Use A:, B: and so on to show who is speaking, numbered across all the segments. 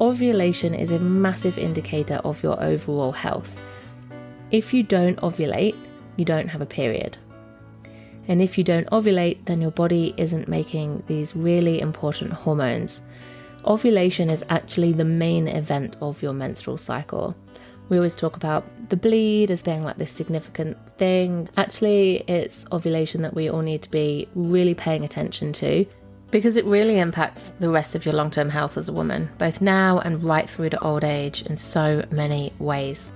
A: ovulation is a massive indicator of your overall health. If you don't ovulate, you don't have a period. And if you don't ovulate, then your body isn't making these really important hormones. Ovulation is actually the main event of your menstrual cycle. We always talk about the bleed as being like this significant thing. Actually, it's ovulation that we all need to be really paying attention to, because it really impacts the rest of your long-term health as a woman, both now and right through to old age in so many ways.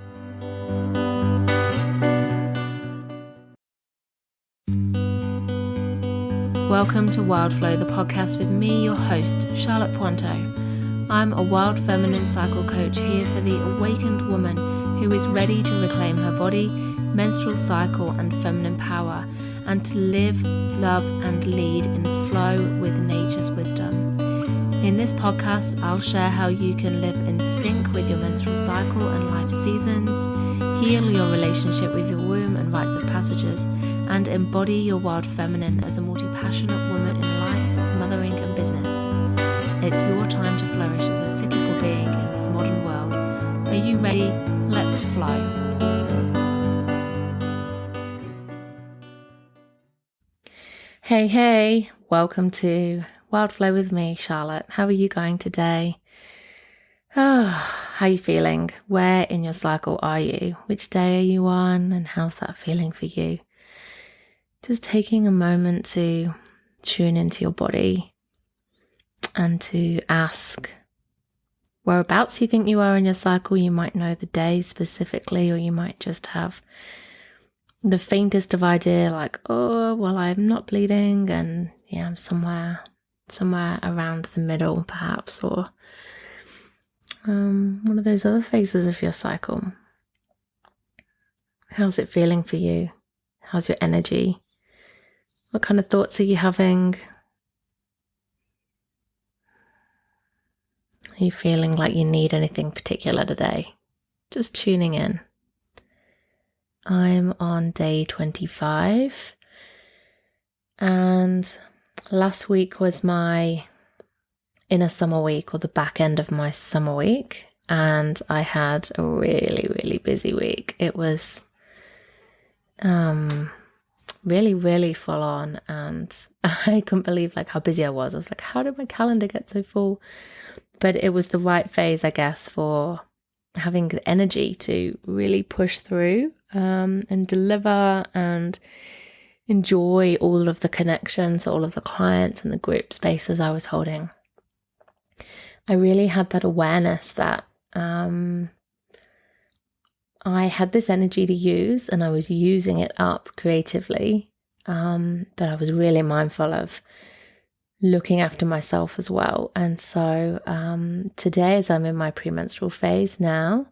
A: Welcome to Wild Flow, the podcast with me, your host, Charlotte Pointeau. I'm a wild feminine cycle coach here for the awakened woman who is ready to reclaim her body, menstrual cycle and feminine power, and to live, love and lead in flow with nature's wisdom. In this podcast, I'll share how you can live in sync with your menstrual cycle and life seasons, heal your relationship with your womb and rites of passages, and embody your wild feminine as a multi-passionate woman in life, mothering and business. It's your time to flourish as a cyclical being in this modern world. Are you ready? Let's flow. Hey, welcome to Wild Flow with me, Charlotte. How are you going today? How are you feeling? Where in your cycle are you? Which day are you on? And how's that feeling for you? Just taking a moment to tune into your body and to ask whereabouts you think you are in your cycle. You might know the day specifically, or you might just have the faintest of idea, like, oh, well, I'm not bleeding, and yeah, I'm somewhere around the middle, perhaps, or one of those other phases of your cycle. How's it feeling for you? How's your energy? What kind of thoughts are you having? Are you feeling like you need anything particular today? Just tuning in. I'm on day 25, and last week was my inner summer week, or the back end of my summer week, and I had a really, really busy week. It was really, really full on, and I couldn't believe like how busy I was. I was like, how did my calendar get so full? But it was the right phase, I guess, for having the energy to really push through and deliver and enjoy all of the connections, all of the clients and the group spaces I was holding. I really had that awareness that I had this energy to use, and I was using it up creatively, but I was really mindful of looking after myself as well. And so today, as I'm in my premenstrual phase now,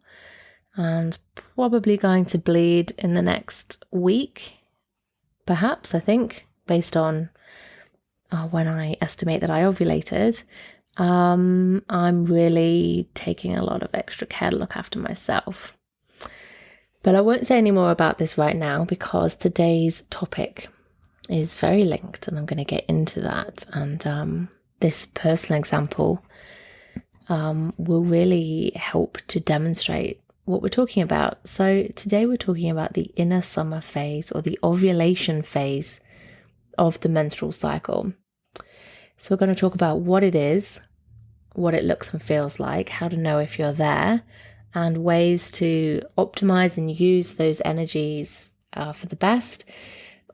A: and probably going to bleed in the next week, perhaps, I think, based on when I estimate that I ovulated, I'm really taking a lot of extra care to look after myself. But I won't say any more about this right now, because today's topic is very linked, and I'm going to get into that. And this personal example will really help to demonstrate what we're talking about. So today we're talking about the inner summer phase, or the ovulation phase of the menstrual cycle. So we're going to talk about what it is, what it looks and feels like, how to know if you're there, and ways to optimize and use those energies for the best,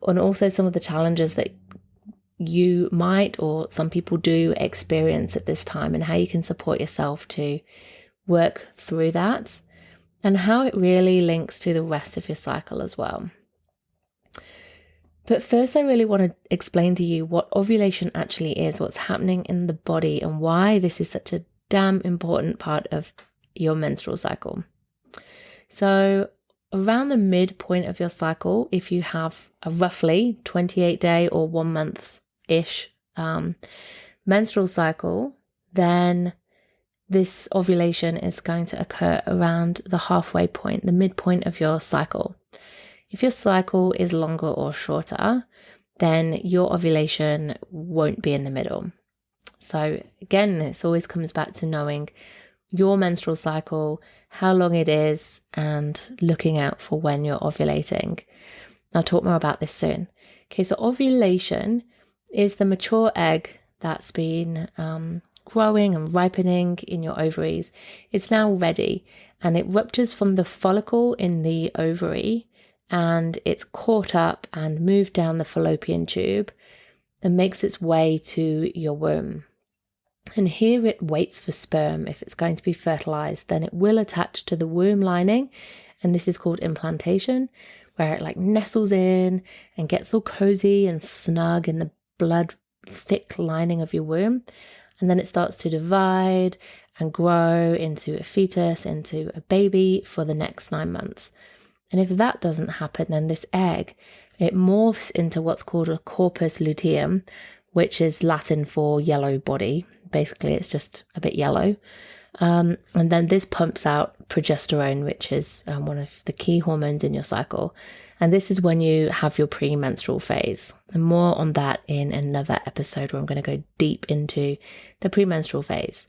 A: and also some of the challenges that you might, or some people do, experience at this time, and how you can support yourself to work through that, and how it really links to the rest of your cycle as well. But first, I really want to explain to you what ovulation actually is, what's happening in the body, and why this is such a damn important part of your menstrual cycle. So around the midpoint of your cycle, if you have a roughly 28-day or 1 month-ish menstrual cycle, then this ovulation is going to occur around the halfway point, the midpoint of your cycle. If your cycle is longer or shorter, then your ovulation won't be in the middle. So again, this always comes back to knowing your menstrual cycle, how long it is, and looking out for when you're ovulating. I'll talk more about this soon. Okay, so ovulation is the mature egg that's been growing and ripening in your ovaries. It's now ready, and it ruptures from the follicle in the ovary, and it's caught up and moved down the fallopian tube and makes its way to your womb. And here it waits for sperm. If it's going to be fertilized, then it will attach to the womb lining, and this is called implantation, where it like nestles in and gets all cozy and snug in the blood thick lining of your womb. And then it starts to divide and grow into a fetus, into a baby for the next 9 months. And if that doesn't happen, then this egg, it morphs into what's called a corpus luteum, which is Latin for yellow body. Basically, it's just a bit yellow. And then this pumps out progesterone, which is one of the key hormones in your cycle. And this is when you have your premenstrual phase. And more on that in another episode where I'm going to go deep into the premenstrual phase.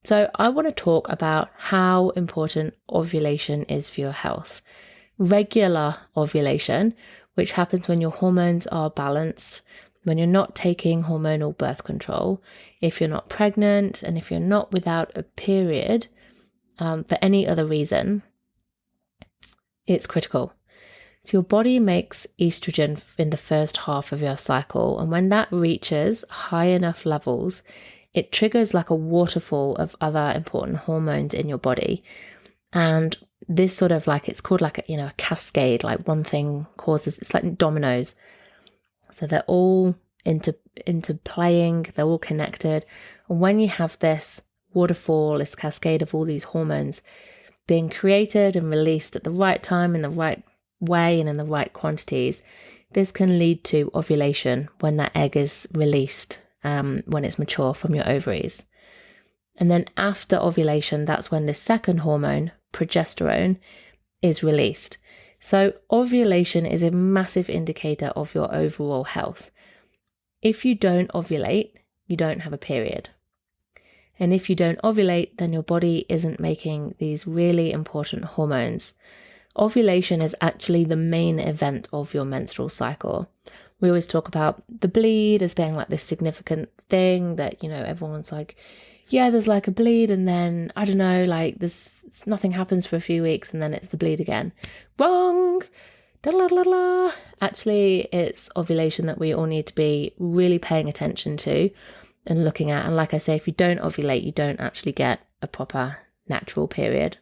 A: So I want to talk about how important ovulation is for your health. Regular ovulation, which happens when your hormones are balanced, when you're not taking hormonal birth control, if you're not pregnant, and if you're not without a period for any other reason, it's critical. So your body makes estrogen in the first half of your cycle, and when that reaches high enough levels, it triggers like a waterfall of other important hormones in your body. And this sort of like, it's called like a cascade, like one thing causes, it's like dominoes. So they're all interplaying, they're all connected. And when you have this waterfall, this cascade of all these hormones being created and released at the right time, in the right way, and in the right quantities, this can lead to ovulation when that egg is released, when it's mature from your ovaries. And then after ovulation, that's when the second hormone, progesterone, is released. So ovulation is a massive indicator of your overall health. If you don't ovulate, you don't have a period. And if you don't ovulate, then your body isn't making these really important hormones. Ovulation is actually the main event of your menstrual cycle. We always talk about the bleed as being like this significant thing that, everyone's like, yeah, there's like a bleed, and then, I don't know, like nothing happens for a few weeks, and then it's the bleed again. Wrong! Da-la-la-la. Actually, it's ovulation that we all need to be really paying attention to and looking at. And like I say, if you don't ovulate, you don't actually get a proper natural period.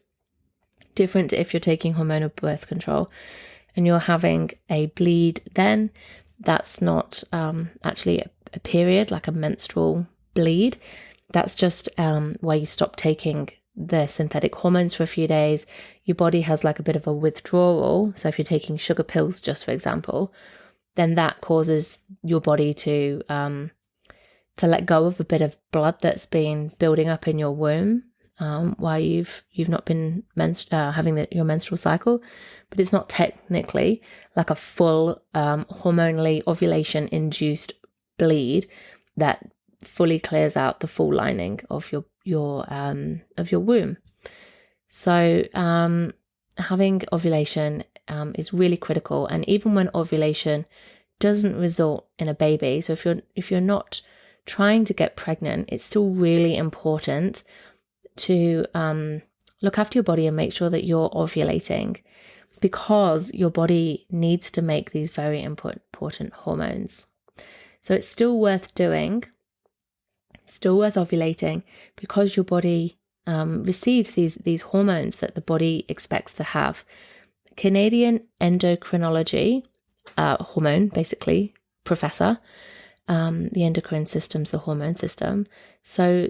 A: Different if you're taking hormonal birth control and you're having a bleed, then that's not actually a period, like a menstrual bleed. That's just where you stop taking the synthetic hormones for a few days. Your body has like a bit of a withdrawal. So if you're taking sugar pills, just for example, then that causes your body to let go of a bit of blood that's been building up in your womb while you've not been having your menstrual cycle. But it's not technically like a full hormonally ovulation induced bleed that fully clears out the full lining of your womb. So having ovulation is really critical. And even when ovulation doesn't result in a baby, so if you're not trying to get pregnant, it's still really important to look after your body and make sure that you're ovulating, because your body needs to make these very important hormones. So it's still worth doing. Still worth ovulating, because your body receives these hormones that the body expects to have. Canadian endocrinology hormone, basically, professor, the endocrine system's the hormone system. So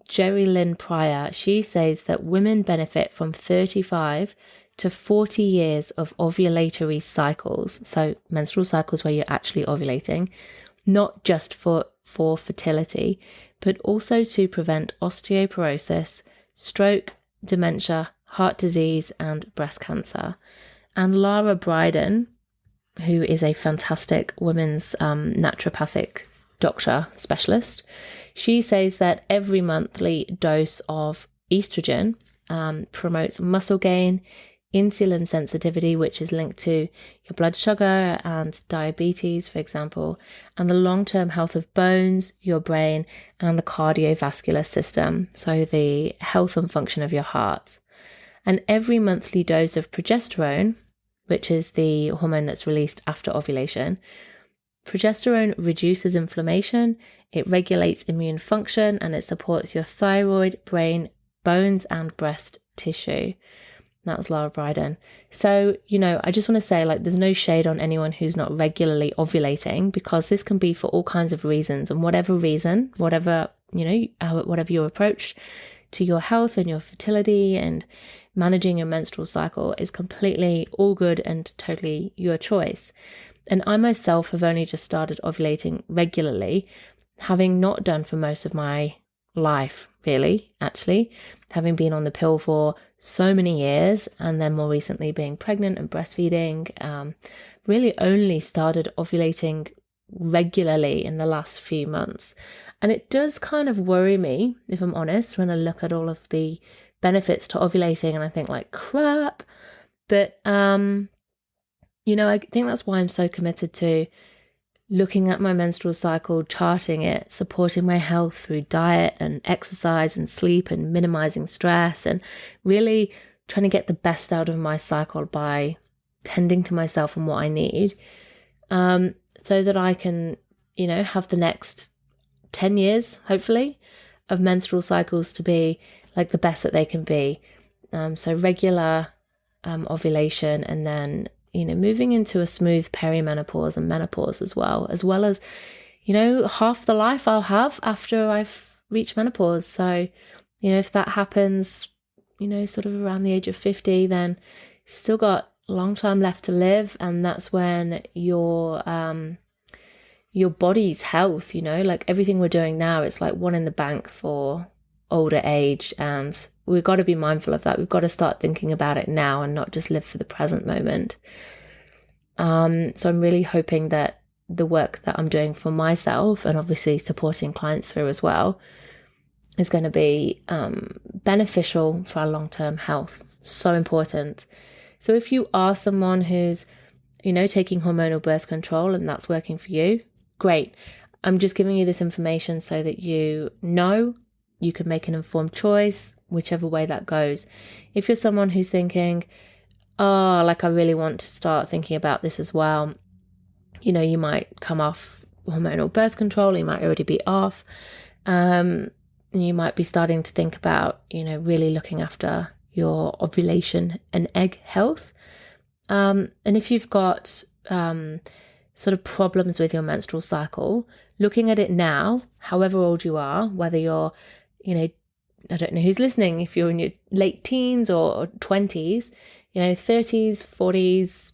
A: Jerry Lynn Pryor, she says that women benefit from 35 to 40 years of ovulatory cycles, so menstrual cycles where you're actually ovulating, not just for fertility, but also to prevent osteoporosis, stroke, dementia, heart disease, and breast cancer. And Lara Bryden, who is a fantastic women's naturopathic doctor specialist, she says that every monthly dose of estrogen promotes muscle gain, insulin sensitivity, which is linked to your blood sugar and diabetes, for example, and the long-term health of bones, your brain, and the cardiovascular system, so the health and function of your heart. And every monthly dose of progesterone, which is the hormone that's released after ovulation, progesterone reduces inflammation, it regulates immune function, and it supports your thyroid, brain, bones, and breast tissue. That was Laura Brydon. So, I just want to say, there's no shade on anyone who's not regularly ovulating, because this can be for all kinds of reasons, and whatever reason, whatever your approach to your health and your fertility and managing your menstrual cycle is completely all good and totally your choice. And I myself have only just started ovulating regularly, having not done for most of my life, really, actually, having been on the pill for so many years, and then more recently being pregnant and breastfeeding, really only started ovulating regularly in the last few months. And it does kind of worry me, if I'm honest, when I look at all of the benefits to ovulating and I think crap. But, I think that's why I'm so committed to looking at my menstrual cycle, charting it, supporting my health through diet and exercise and sleep and minimizing stress, and really trying to get the best out of my cycle by tending to myself and what I need, so that I can, have the next 10 years, hopefully, of menstrual cycles to be the best that they can be. So regular ovulation, and then moving into a smooth perimenopause and menopause as well as, half the life I'll have after I've reached menopause. So, if that happens, sort of around the age of 50, then still got a long time left to live. And that's when your body's health, everything we're doing now, it's one in the bank for older age. And we've got to be mindful of that. We've got to start thinking about it now and not just live for the present moment. So I'm really hoping that the work that I'm doing for myself, and obviously supporting clients through as well, is going to be beneficial for our long-term health. So important. So if you are someone who's, taking hormonal birth control and that's working for you, great. I'm just giving you this information so that you can make an informed choice, whichever way that goes. If you're someone who's thinking, I really want to start thinking about this as well, you might come off hormonal birth control, you might already be off, you might be starting to think about, really looking after your ovulation and egg health. And if you've got sort of problems with your menstrual cycle, looking at it now, however old you are, whether you're, I don't know who's listening, if you're in your late teens or 20s, 30s, 40s,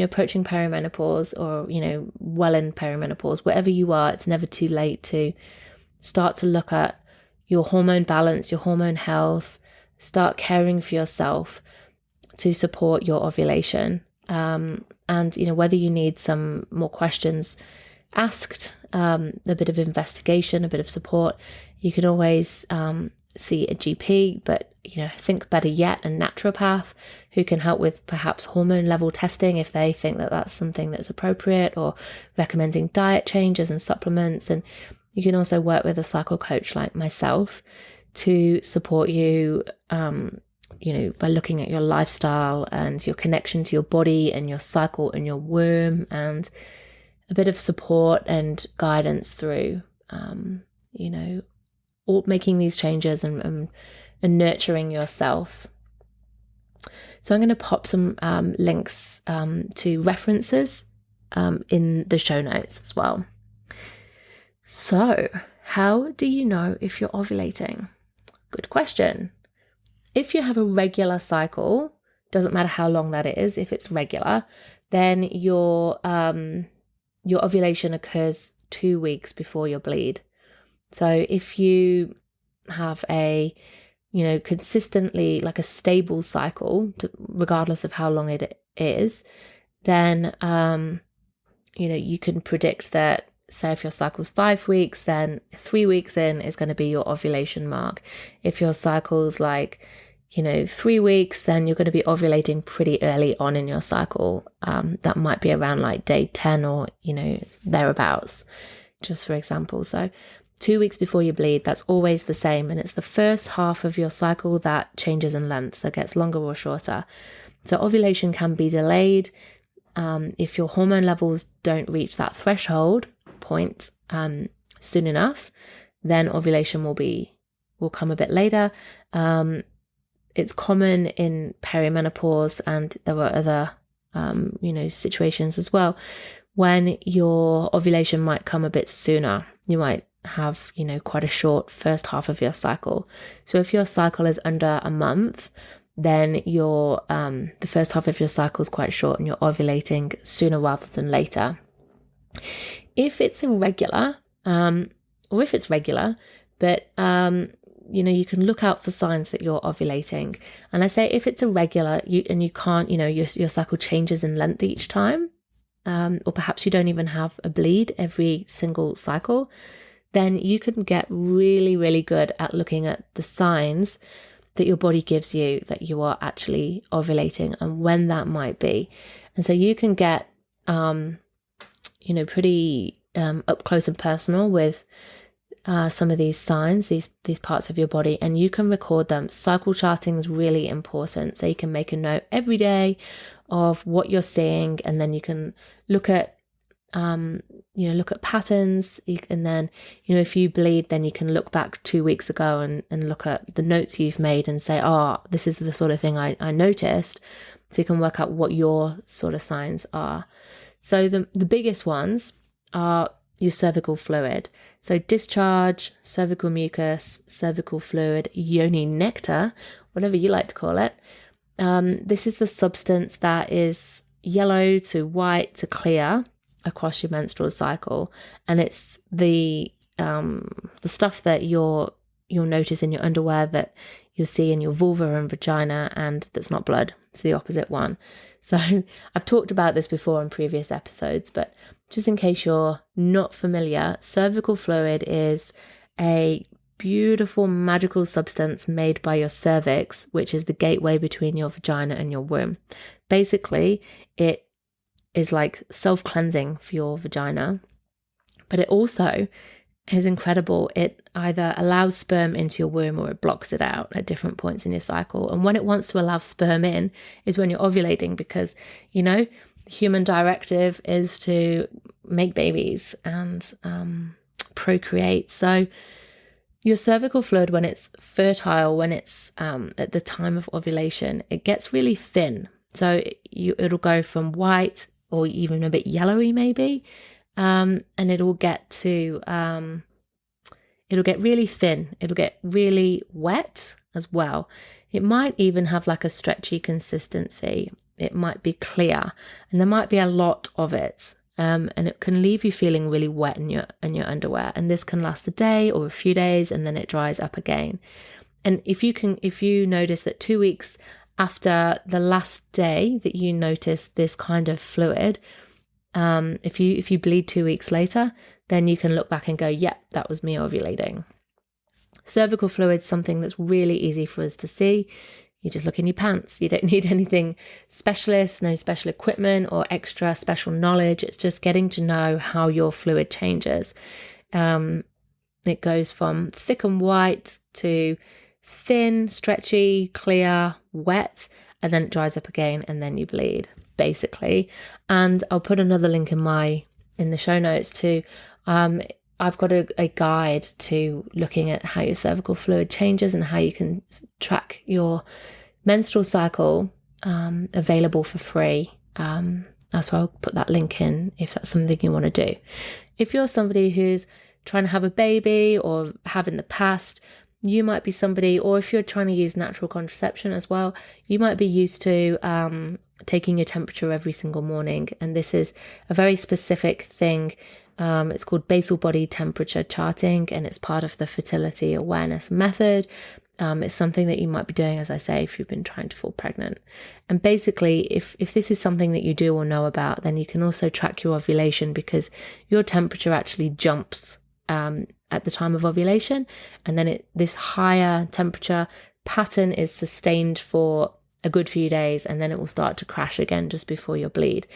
A: approaching perimenopause, or, well in perimenopause, wherever you are, it's never too late to start to look at your hormone balance, your hormone health, start caring for yourself to support your ovulation. And, whether you need some more questions asked, a bit of investigation, a bit of support, you can always see a GP, but think better yet, a naturopath who can help with perhaps hormone level testing if they think that that's something that's appropriate, or recommending diet changes and supplements. And you can also work with a cycle coach like myself to support you, by looking at your lifestyle and your connection to your body and your cycle and your womb, and a bit of support and guidance through, all making these changes and nurturing yourself. So I'm going to pop some links to references in the show notes as well. So how do you know if you're ovulating? Good question. If you have a regular cycle, doesn't matter how long that is, if it's regular, then your ovulation occurs 2 weeks before your bleed. So if you have a, consistently a stable cycle, regardless of how long it is, then, you can predict that say if your cycle's 5 weeks, then 3 weeks in is going to be your ovulation mark. If your cycle's like, 3 weeks, then you're going to be ovulating pretty early on in your cycle. That might be around like day 10 or, thereabouts, just for example. So 2 weeks before you bleed, that's always the same. And it's the first half of your cycle that changes in length, so it gets longer or shorter. So ovulation can be delayed. If your hormone levels don't reach that threshold point soon enough, then ovulation will come a bit later. It's common in perimenopause, and there were other situations as well when your ovulation might come a bit sooner. You might have quite a short first half of your cycle. So if your cycle is under a month, then your the first half of your cycle is quite short and you're ovulating sooner rather than later. If it's irregular, or if it's regular, but you can look out for signs that you're ovulating. And I say if it's irregular, you can't, your cycle changes in length each time, or perhaps you don't even have a bleed every single cycle, then you can get really, really good at looking at the signs that your body gives you that you are actually ovulating and when that might be. And so you can get, pretty up close and personal with some of these signs, these parts of your body, and you can record them. Cycle charting is really important. So you can make a note every day of what you're seeing, and then you can look at patterns. And then, if you bleed, then you can look back 2 weeks ago and look at the notes you've made and say, this is the sort of thing I noticed. So you can work out what your sort of signs are. So the biggest ones are your cervical fluid. So discharge, cervical mucus, cervical fluid, yoni nectar, whatever you like to call it. This is the substance that is yellow to white to clear across your menstrual cycle, and it's the stuff that you'll notice in your underwear, that you'll see in your vulva and vagina, and that's not blood. It's the opposite one. So I've talked about this before in previous episodes, but just in case you're not familiar, cervical fluid is a beautiful magical substance made by your cervix, which is the gateway between your vagina and your womb. Basically, it is like self-cleansing for your vagina, but it also is incredible. It either allows sperm into your womb or it blocks it out at different points in your cycle. And when it wants to allow sperm in is when you're ovulating, because, the human directive is to make babies and procreate. So your cervical fluid, when it's fertile, when it's at the time of ovulation, it gets really thin. So it'll go from white or even a bit yellowy maybe, and it'll get really thin. It'll get really wet as well. It might even have like a stretchy consistency. It might be clear, and there might be a lot of it. And it can leave you feeling really wet in your underwear. And this can last a day or a few days, and then it dries up again. And if you notice that 2 weeks after the last day that you notice this kind of fluid, if you bleed 2 weeks later, then you can look back and go, yep, that was me ovulating. Cervical fluid is something that's really easy for us to see. You just look in your pants. You don't need anything specialist, no special equipment or extra special knowledge. It's just getting to know how your fluid changes. It goes from thick and white to thin, stretchy, clear, wet, and then it dries up again, and then you bleed, basically. And I'll put another link in the show notes too. I've got a guide to looking at how your cervical fluid changes and how you can track your menstrual cycle, available for free. So I'll put that link in if that's something you want to do. If you're somebody who's trying to have a baby or have in the past, you might be somebody, or if you're trying to use natural contraception as well, you might be used to taking your temperature every single morning. And this is a very specific thing It's called basal body temperature charting, and it's part of the fertility awareness method. It's something that you might be doing, as I say, if you've been trying to fall pregnant. And basically, if this is something that you do or know about, then you can also track your ovulation, because your temperature actually jumps at the time of ovulation, and then this higher temperature pattern is sustained for a good few days, and then it will start to crash again just before your bleed.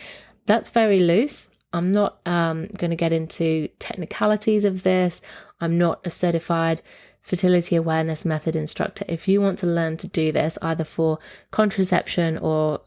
A: That's very loose. I'm not going to get into technicalities of this. I'm not a certified fertility awareness method instructor. If you want to learn to do this, either for contraception or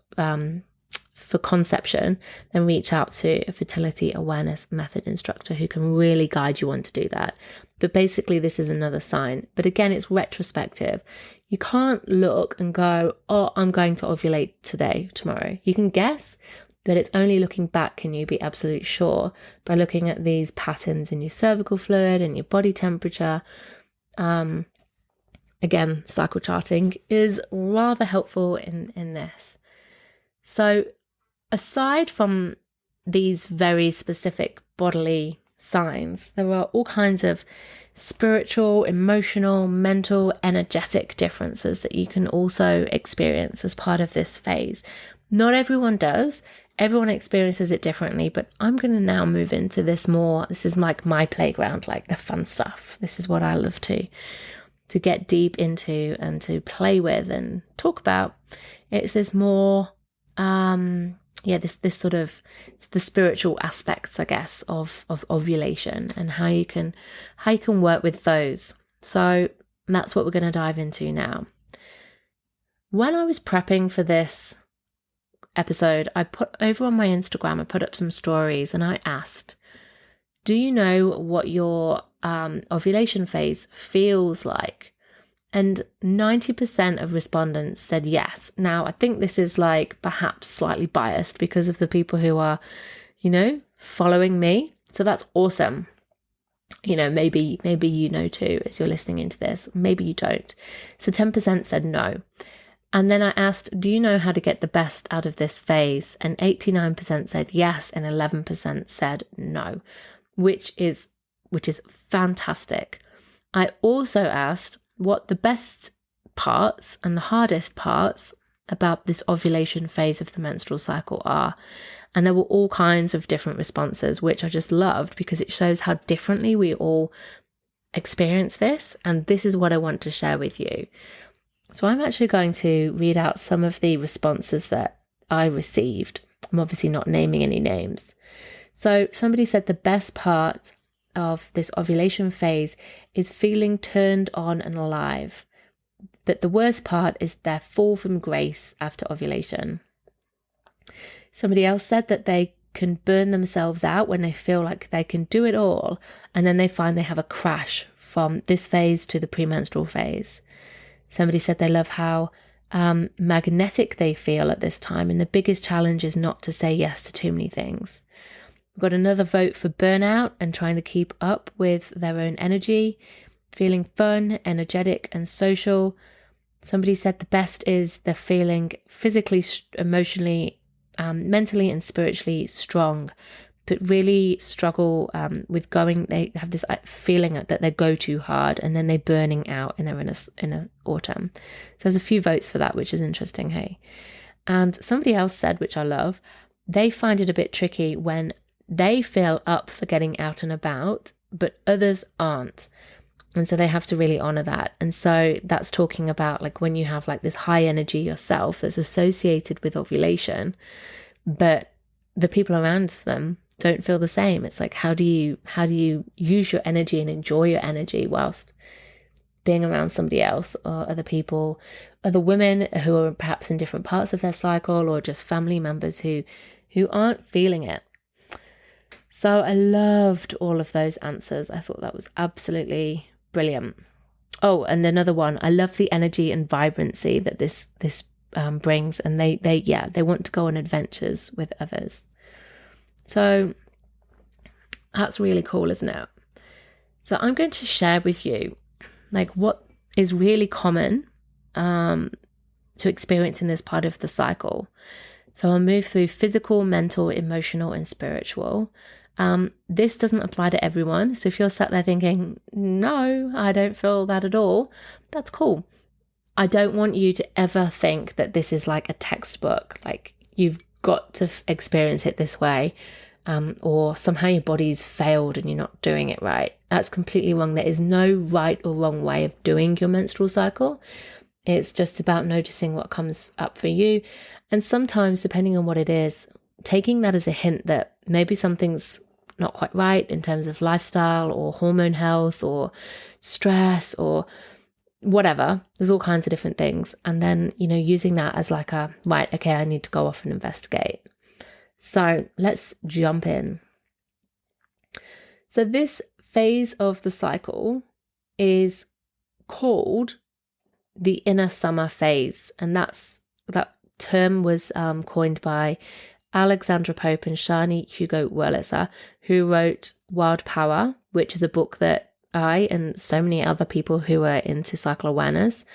A: for conception, then reach out to a fertility awareness method instructor who can really guide you on to do that. But basically, this is another sign. But again, it's retrospective. You can't look and go, oh, I'm going to ovulate today, tomorrow. You can guess, but it's only looking back can you be absolutely sure, by looking at these patterns in your cervical fluid and your body temperature. Again, cycle charting is rather helpful in this. So aside from these very specific bodily signs, there are all kinds of spiritual, emotional, mental, energetic differences that you can also experience as part of this phase. Not everyone does. Everyone experiences it differently, but I'm going to now move into this more. This is like my playground, like the fun stuff. This is what I love to get deep into and to play with and talk about. It's this more, this sort of the spiritual aspects, I guess, of ovulation and how you can work with those. So that's what we're going to dive into now. When I was prepping for this episode, I put over on my Instagram, I put up some stories and I asked, do you know what your ovulation phase feels like? And 90% of respondents said yes. Now, I think this is like perhaps slightly biased because of the people who are, following me. So that's awesome. Maybe you know too as you're listening into this. Maybe you don't. So 10% said no. And then I asked, do you know how to get the best out of this phase? And 89% said yes, and 11% said no, which is fantastic. I also asked what the best parts and the hardest parts about this ovulation phase of the menstrual cycle are. And there were all kinds of different responses, which I just loved because it shows how differently we all experience this. And this is what I want to share with you. So I'm actually going to read out some of the responses that I received. I'm obviously not naming any names. So somebody said the best part of this ovulation phase is feeling turned on and alive. But the worst part is their fall from grace after ovulation. Somebody else said that they can burn themselves out when they feel like they can do it all, and then they find they have a crash from this phase to the premenstrual phase. Somebody said they love how magnetic they feel at this time, and the biggest challenge is not to say yes to too many things. We've got another vote for burnout and trying to keep up with their own energy, feeling fun, energetic, and social. Somebody said the best is they're feeling physically, emotionally, mentally, and spiritually strong, but really struggle with going. They have this feeling that they go too hard and then they're burning out and they're in a autumn. So there's a few votes for that, which is interesting, hey. And somebody else said, which I love, they find it a bit tricky when they feel up for getting out and about, but others aren't. And so they have to really honor that. And so that's talking about like when you have like this high energy yourself that's associated with ovulation, but the people around them don't feel the same. It's like, how do you use your energy and enjoy your energy whilst being around somebody else or other people, other women who are perhaps in different parts of their cycle, or just family members who aren't feeling it. So I loved all of those answers. I thought that was absolutely brilliant. Oh, and another one, I love the energy and vibrancy that this brings, and they want to go on adventures with others. So that's really cool, isn't it? So I'm going to share with you like what is really common to experience in this part of the cycle. So I'll move through physical, mental, emotional, and spiritual. This doesn't apply to everyone. So if you're sat there thinking, no, I don't feel that at all, that's cool. I don't want you to ever think that this is like a textbook, like you've got to experience it this way, or somehow your body's failed and you're not doing it right. That's completely wrong. There is no right or wrong way of doing your menstrual cycle. It's just about noticing what comes up for you. And sometimes, depending on what it is, taking that as a hint that maybe something's not quite right in terms of lifestyle or hormone health or stress or whatever. There's all kinds of different things. And then, using that as like right, okay, I need to go off and investigate. So let's jump in. So this phase of the cycle is called the inner summer phase. And that term was coined by Alexandra Pope and Shani Hugo Wurlitzer, who wrote Wild Power, which is a book that I and so many other people who are into cycle awareness,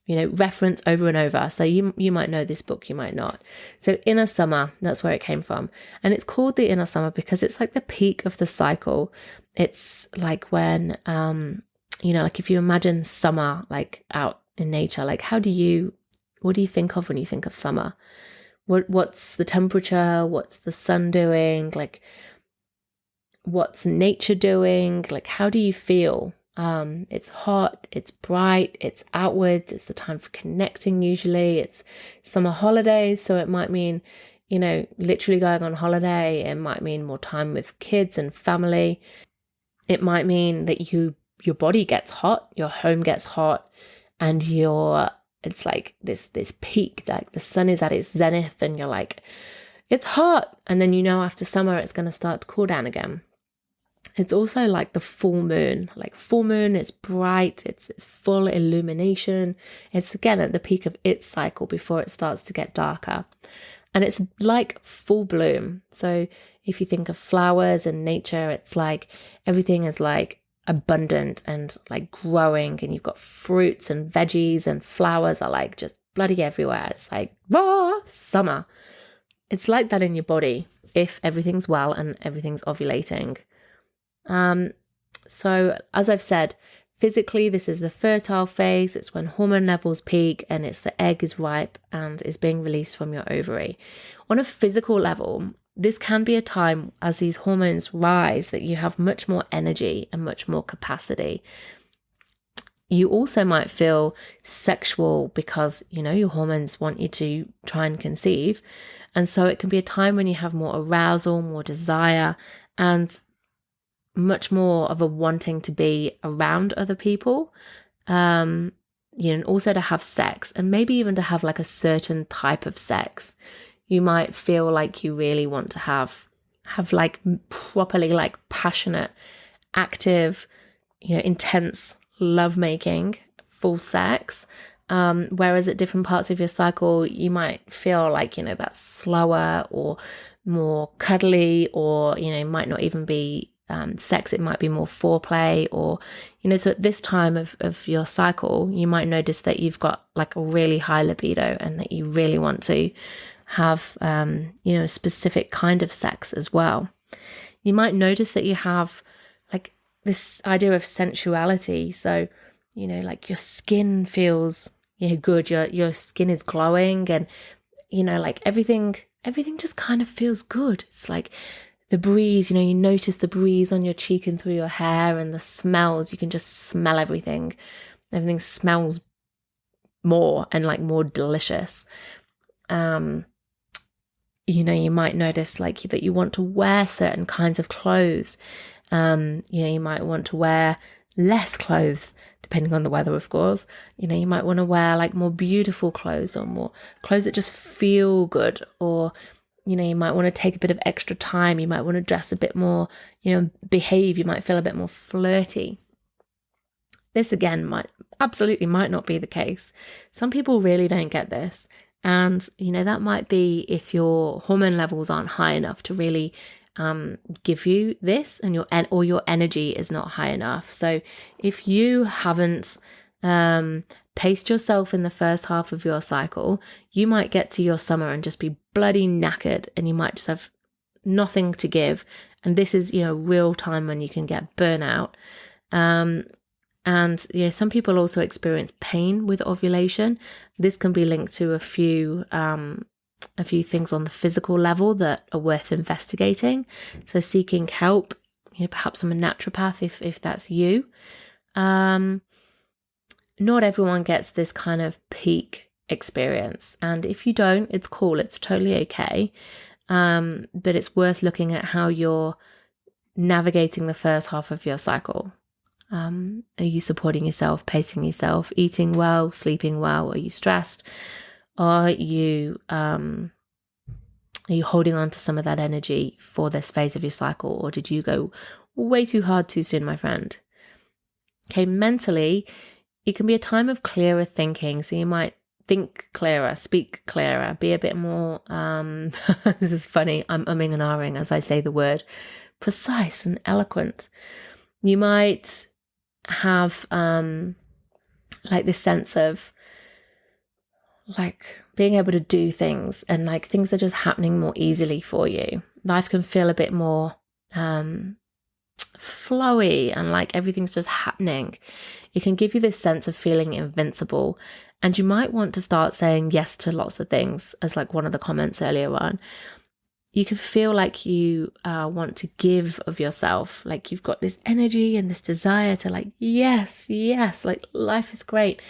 A: reference over and over. So you might know this book, you might not. So inner summer, that's where it came from. And it's called the inner summer because it's like the peak of the cycle. It's like when, like if you imagine summer, like out in nature, like what do you think of when you think of summer? What's the temperature? What's the sun doing? Like, what's nature doing? Like, how do you feel? It's hot, it's bright, it's outwards, it's the time for connecting usually. It's summer holidays, so it might mean, literally going on holiday. It might mean more time with kids and family. It might mean that your body gets hot, your home gets hot, and it's like this peak, like the sun is at its zenith and you're like, it's hot. And then after summer, it's going to start to cool down again. It's also like the full moon. Like full moon, it's bright, it's full illumination. It's again at the peak of its cycle before it starts to get darker. And it's like full bloom. So if you think of flowers and nature, it's like everything is like abundant and like growing, and you've got fruits and veggies and flowers are like just bloody everywhere. It's like raw summer. It's like that in your body if everything's well and everything's ovulating. So as I've said, physically, this is the fertile phase. It's when hormone levels peak and it's the egg is ripe and is being released from your ovary. On a physical level, this can be a time as these hormones rise that you have much more energy and much more capacity. You also might feel sexual because, your hormones want you to try and conceive. And so it can be a time when you have more arousal, more desire, and much more of a wanting to be around other people, and also to have sex, and maybe even to have like a certain type of sex. You might feel like you really want to have like properly like passionate, active, intense lovemaking, full sex. Whereas at different parts of your cycle, you might feel like, that's slower or more cuddly, or, it might not even be sex, it might be more foreplay, or so at this time of your cycle, you might notice that you've got like a really high libido and that you really want to have a specific kind of sex as well. You might notice that you have like this idea of sensuality. So like your skin feels good, your skin is glowing, and like everything just kind of feels good. It's like the breeze, you notice the breeze on your cheek and through your hair, and the smells, you can just smell everything. Everything smells more and like more delicious. You might notice like that you want to wear certain kinds of clothes. You might want to wear less clothes, depending on the weather, of course. You might want to wear like more beautiful clothes, or more clothes that just feel good, or you might want to take a bit of extra time. You might want to dress a bit more, behave. You might feel a bit more flirty. This again might not be the case. Some people really don't get this. And, that might be if your hormone levels aren't high enough to really give you this, and your energy is not high enough. So if you haven't paced yourself in the first half of your cycle, you might get to your summer and just be bloody knackered, and you might just have nothing to give. And this is, real time when you can get burnout. And some people also experience pain with ovulation. This can be linked to a few things on the physical level that are worth investigating. So seeking help, perhaps from a naturopath if that's you. Not everyone gets this kind of peak experience. And if you don't, it's cool. It's totally okay. But it's worth looking at how you're navigating the first half of your cycle. Are you supporting yourself, pacing yourself, eating well, sleeping well? Are you stressed? Are you holding on to some of that energy for this phase of your cycle? Or did you go way too hard too soon, my friend? Okay, mentally, it can be a time of clearer thinking. So you might think clearer, speak clearer, be a bit more, this is funny, I'm umming and ahhing as I say the word, precise and eloquent. You might have this sense of being able to do things, and things are just happening more easily for you. Life can feel a bit more flowy and everything's just happening. It can give you this sense of feeling invincible, and you might want to start saying yes to lots of things, as one of the comments earlier on. You can feel like you want to give of yourself, you've got this energy and this desire to yes, life is great.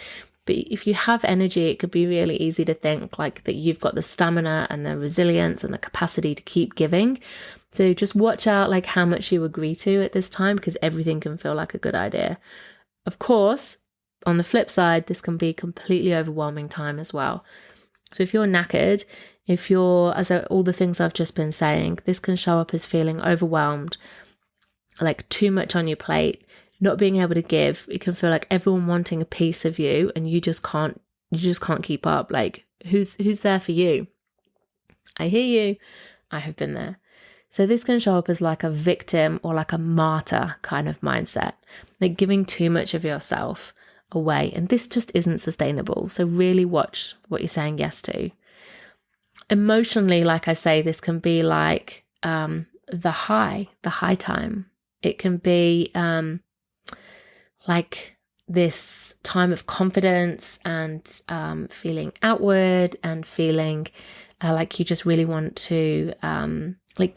A: But if you have energy, it could be really easy to think that you've got the stamina and the resilience and the capacity to keep giving. So just watch out how much you agree to at this time, because everything can feel like a good idea. Of course, on the flip side, this can be a completely overwhelming time as well. So if you're knackered, if you're, all the things I've just been saying, this can show up as feeling overwhelmed, too much on your plate, not being able to give. It can feel like everyone wanting a piece of you, and you just can't keep up. Who's there for you? I hear you. I have been there. So this can show up as a victim or a martyr kind of mindset, giving too much of yourself away. And this just isn't sustainable. So really watch what you're saying yes to. Emotionally, like I say, this can be the high time. It can be this time of confidence and feeling outward and feeling you just really want to,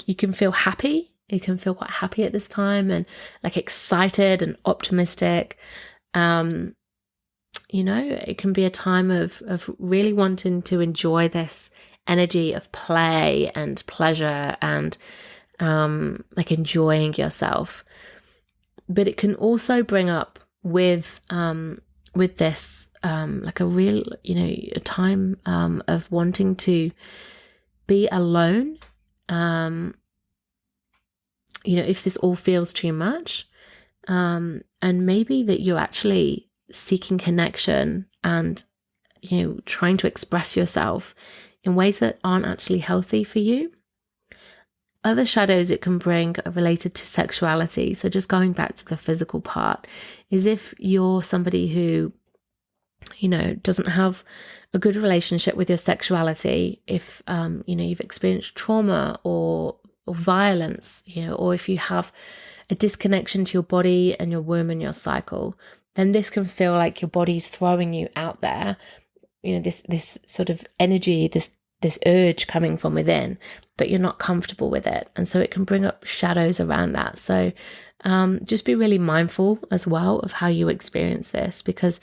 A: you can feel happy. You can feel quite happy at this time and excited and optimistic. It can be a time of really wanting to enjoy this energy of play and pleasure and enjoying yourself. But it can also bring up with this a real a time of wanting to be alone. If this all feels too much, and maybe that you're actually seeking connection and trying to express yourself in ways that aren't actually healthy for you. Other shadows it can bring are related to sexuality. So just going back to the physical part, is if you're somebody who doesn't have a good relationship with your sexuality, if you've experienced trauma or violence, or if you have a disconnection to your body and your womb and your cycle, then this can feel like your body's throwing you out there, this sort of energy, this urge coming from within, but you're not comfortable with it. And so it can bring up shadows around that. So just be really mindful as well of how you experience this, because,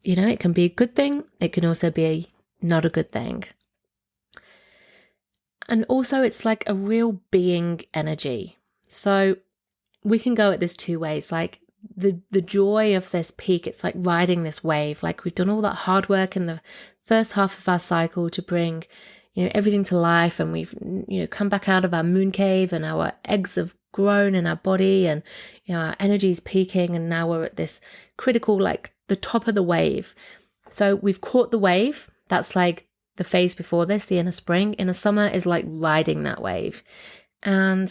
A: it can be a good thing. It can also be not a good thing. And also it's a real being energy. So we can go at this two ways. The joy of this peak, it's riding this wave. We've done all that hard work in the first half of our cycle to bring, everything to life, and we've, come back out of our moon cave, and our eggs have grown in our body, and our energy is peaking, and now we're at this critical, the top of the wave. So we've caught the wave. That's the phase before this, the inner spring. Inner summer is riding that wave, and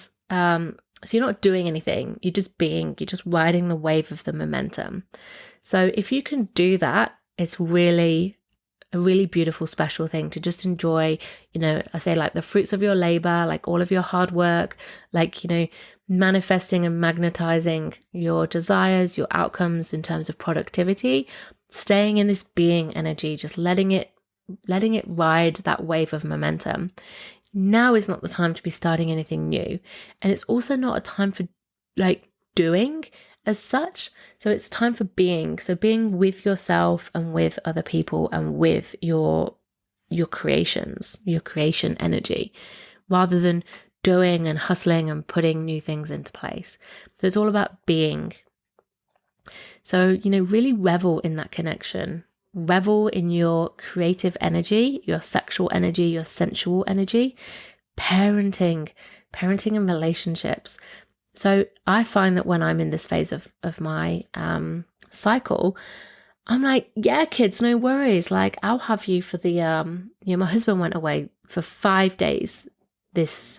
A: so you're not doing anything. You're just riding the wave of the momentum. So if you can do that, it's really a really beautiful, special thing to just enjoy, I say like the fruits of your labor, like all of your hard work, like, manifesting and magnetizing your desires, your outcomes in terms of productivity, staying in this being energy, just letting it ride that wave of momentum. Now is not the time to be starting anything new. And it's also not a time for like doing as such. So it's time for being. So being with yourself and with other people and with your creations, your creation energy, rather than doing and hustling and putting new things into place. So it's all about being. So, really revel in that connection. Revel in your creative energy, your sexual energy, your sensual energy, parenting and relationships. So I find that when I'm in this phase of my cycle, I'm like, yeah, kids, no worries. Like, I'll have you for the, my husband went away for 5 days this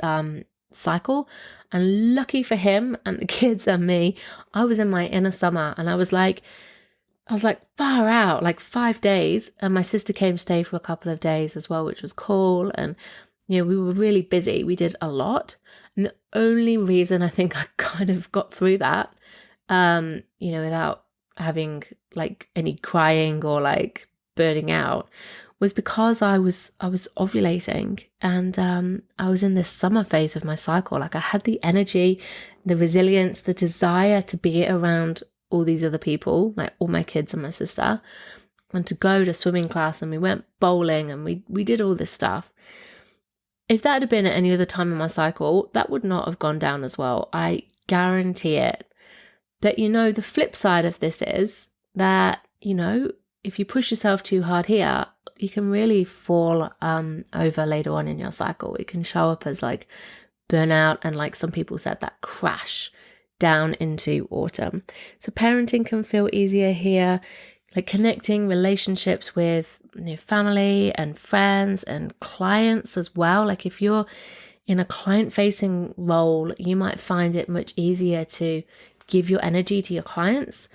A: cycle. And lucky for him and the kids and me, I was in my inner summer, and I was like, far out, like 5 days. And my sister came to stay for a couple of days as well, which was cool. And, we were really busy. We did a lot. And the only reason I think I kind of got through that, without having like any crying or like burning out, was because I was ovulating, and I was in this summer phase of my cycle. Like I had the energy, the resilience, the desire to be around all these other people, like all my kids and my sister, and to go to swimming class, and we went bowling, and we did all this stuff. If that had been at any other time in my cycle, that would not have gone down as well. I guarantee it. But the flip side of this is that, if you push yourself too hard here, you can really fall over later on in your cycle. It can show up as like burnout, and like some people said, that crash down into autumn. So parenting can feel easier here, like connecting relationships with family and friends and clients as well. Like if you're in a client-facing role, you might find it much easier to give your energy to your clients.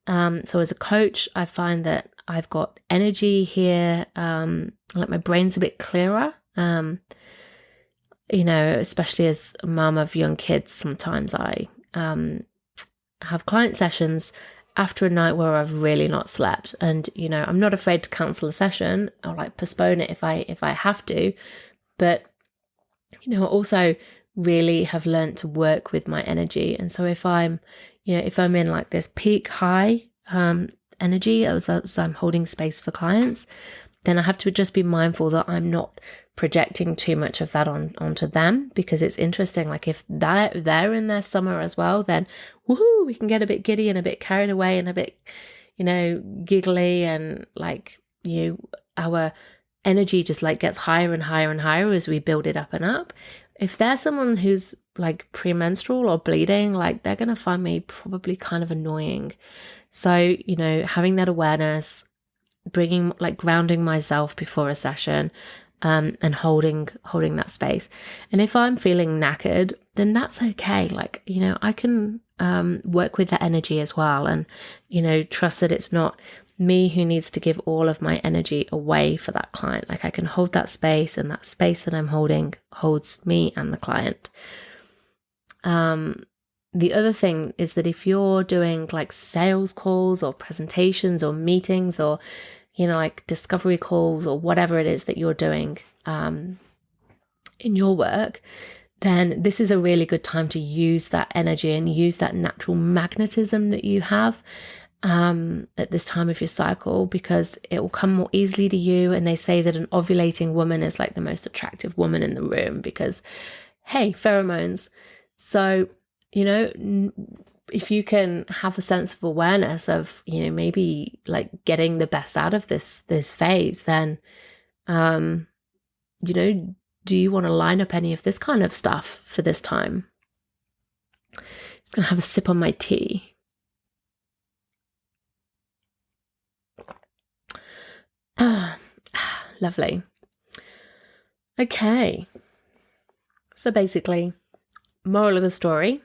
A: So as a coach, I find that I've got energy here, like my brain's a bit clearer, especially as a mum of young kids. Sometimes I have client sessions after a night where I've really not slept, and I'm not afraid to cancel a session or like postpone it if I have to, but I also really have learned to work with my energy. And so if I'm in like this peak high energy as I'm holding space for clients, then I have to just be mindful that I'm not projecting too much of that onto them, because it's interesting. Like if they're in their summer as well, then woohoo, we can get a bit giddy and a bit carried away and a bit, giggly, and like, our energy just like gets higher and higher and higher as we build it up and up. If there's someone who's like premenstrual or bleeding, like they're going to find me probably kind of annoying. So, having that awareness, grounding myself before a session, and holding that space. And if I'm feeling knackered, then that's okay. Like, I can work with that energy as well, and, trust that it's not me who needs to give all of my energy away for that client. Like I can hold that space, and that space that I'm holding holds me and the client. The other thing is that if you're doing like sales calls or presentations or meetings or, like discovery calls or whatever it is that you're doing in your work, then this is a really good time to use that energy and use that natural magnetism that you have at this time of your cycle, because it will come more easily to you. And they say that an ovulating woman is like the most attractive woman in the room because, hey, pheromones. So, if you can have a sense of awareness of, maybe like getting the best out of this phase, then, do you want to line up any of this kind of stuff for this time? Just going to have a sip on my tea. Lovely. Okay. So basically, moral of the story,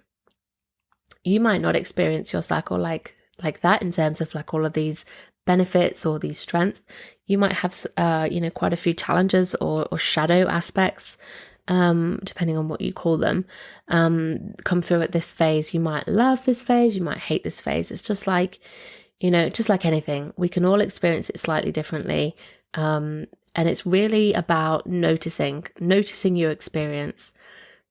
A: you might not experience your cycle like that in terms of like all of these benefits or these strengths, you might have, quite a few challenges or shadow aspects, depending on what you call them, come through at this phase. You might love this phase, you might hate this phase. It's just like, just like anything, we can all experience it slightly differently. And it's really about noticing your experience,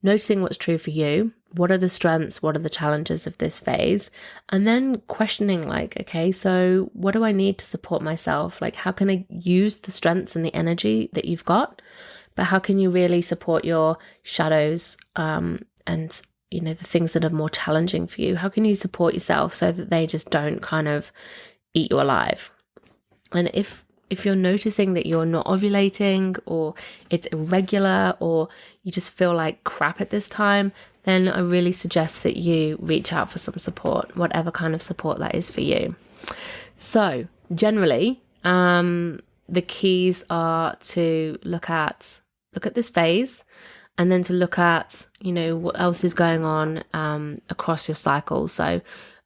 A: noticing what's true for you. What are the strengths? What are the challenges of this phase? And then questioning, like, okay, so what do I need to support myself? Like, how can I use the strengths and the energy that you've got? But how can you really support your shadows, and, the things that are more challenging for you? How can you support yourself so that they just don't kind of eat you alive? And if you're noticing that you're not ovulating, or it's irregular, or you just feel like crap at this time, then I really suggest that you reach out for some support, whatever kind of support that is for you. So generally, the keys are to look at this phase, and then to look at, what else is going on across your cycle. So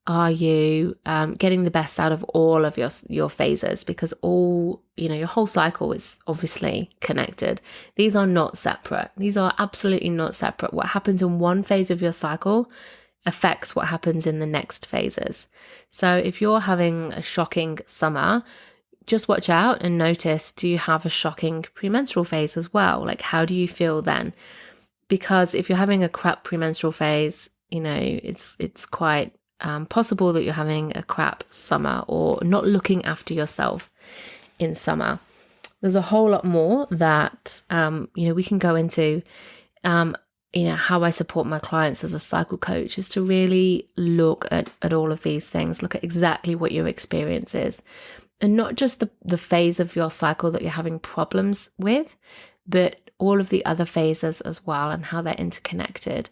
A: are you getting the best out of all of your phases? Because your whole cycle is obviously connected. These are not separate. These are absolutely not separate. What happens in one phase of your cycle affects what happens in the next phases. So if you're having a shocking summer, just watch out and notice, do you have a shocking premenstrual phase as well? Like, how do you feel then? Because if you're having a crap premenstrual phase, it's quite possible that you're having a crap summer, or not looking after yourself in summer. There's a whole lot more that, we can go into. How I support my clients as a cycle coach is to really look at all of these things, look at exactly what your experience is. And not just the phase of your cycle that you're having problems with, but all of the other phases as well, and how they're interconnected.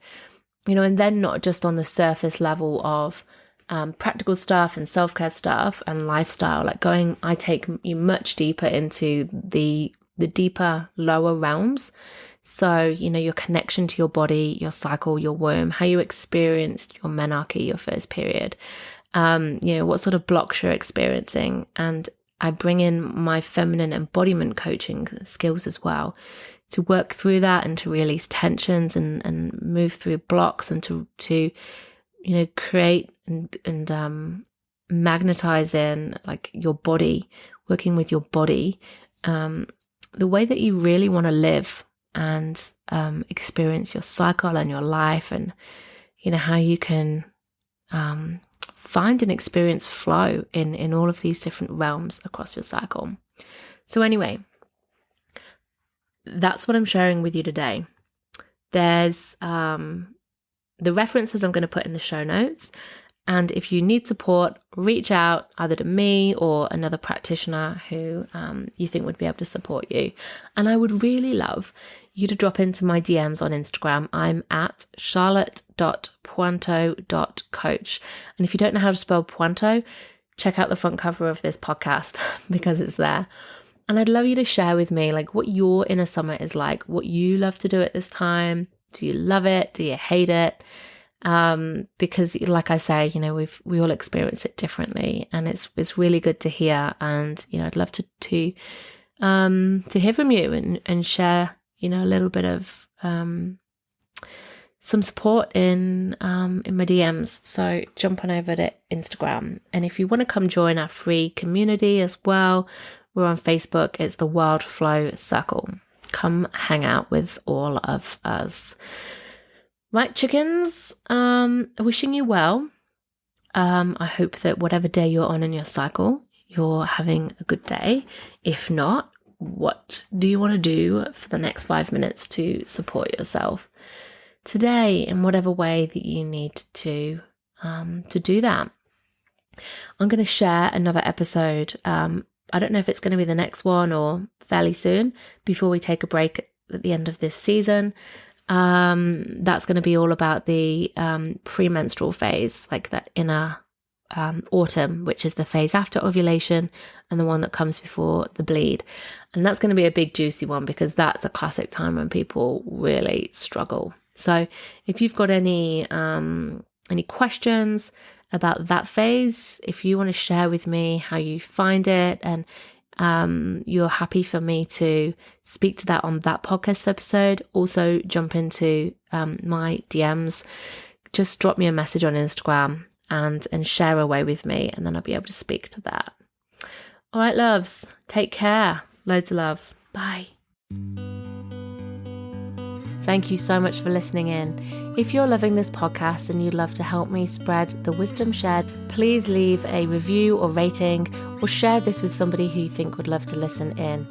A: And then not just on the surface level of practical stuff and self-care stuff and lifestyle, I take you much deeper into the deeper, lower realms. So, your connection to your body, your cycle, your womb, how you experienced your menarche, your first period, what sort of blocks you're experiencing. And I bring in my feminine embodiment coaching skills as well to work through that, and to release tensions and move through blocks, and to create and magnetize in, like, your body, working with your body, the way that you really want to live and experience your cycle and your life, and how you can find and experience flow in all of these different realms across your cycle. So anyway, that's what I'm sharing with you today. There's the references I'm going to put in the show notes. And if you need support, reach out either to me or another practitioner who you think would be able to support you. And I would really love you to drop into my DMs on Instagram. I'm at charlotte.puanto.coach. And if you don't know how to spell Puanto, check out the front cover of this podcast because it's there. And I'd love you to share with me, like, what your inner summer is like, what you love to do at this time. Do you love it? Do you hate it? Because, like I say, we all experience it differently, and it's really good to hear. And I'd love to hear from you and share a little bit of some support in my DMs. So jump on over to Instagram, and if you want to come join our free community as well, we're on Facebook. It's the Wild Flow Circle. Come hang out with all of us. Right, chickens, wishing you well. I hope that whatever day you're on in your cycle, you're having a good day. If not, what do you want to do for the next 5 minutes to support yourself today in whatever way that you need to do that? I'm going to share another episode. I don't know if it's going to be the next one or fairly soon, before we take a break at the end of this season. That's going to be all about the premenstrual phase, like that inner autumn, which is the phase after ovulation and the one that comes before the bleed. And that's going to be a big juicy one, because that's a classic time when people really struggle. So if you've got any any questions about that phase, if you want to share with me how you find it and you're happy for me to speak to that on that podcast episode, also jump into my DMs. Just drop me a message on Instagram and share away with me, and then I'll be able to speak to that. All right, loves, take care. Loads of love. Bye. Thank you so much for listening in. If you're loving this podcast and you'd love to help me spread the wisdom shared, please leave a review or rating, or share this with somebody who you think would love to listen in.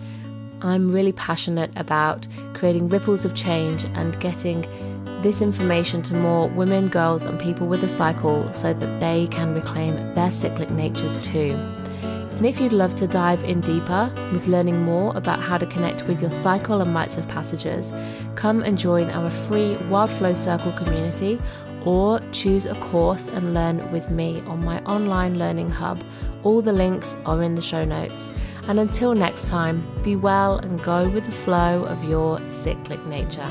A: I'm really passionate about creating ripples of change and getting this information to more women, girls, and people with a cycle so that they can reclaim their cyclic natures too. And if you'd love to dive in deeper with learning more about how to connect with your cycle and rites of passages, come and join our free Wild Flow Circle community, or choose a course and learn with me on my online learning hub. All the links are in the show notes. And until next time, be well and go with the flow of your cyclic nature.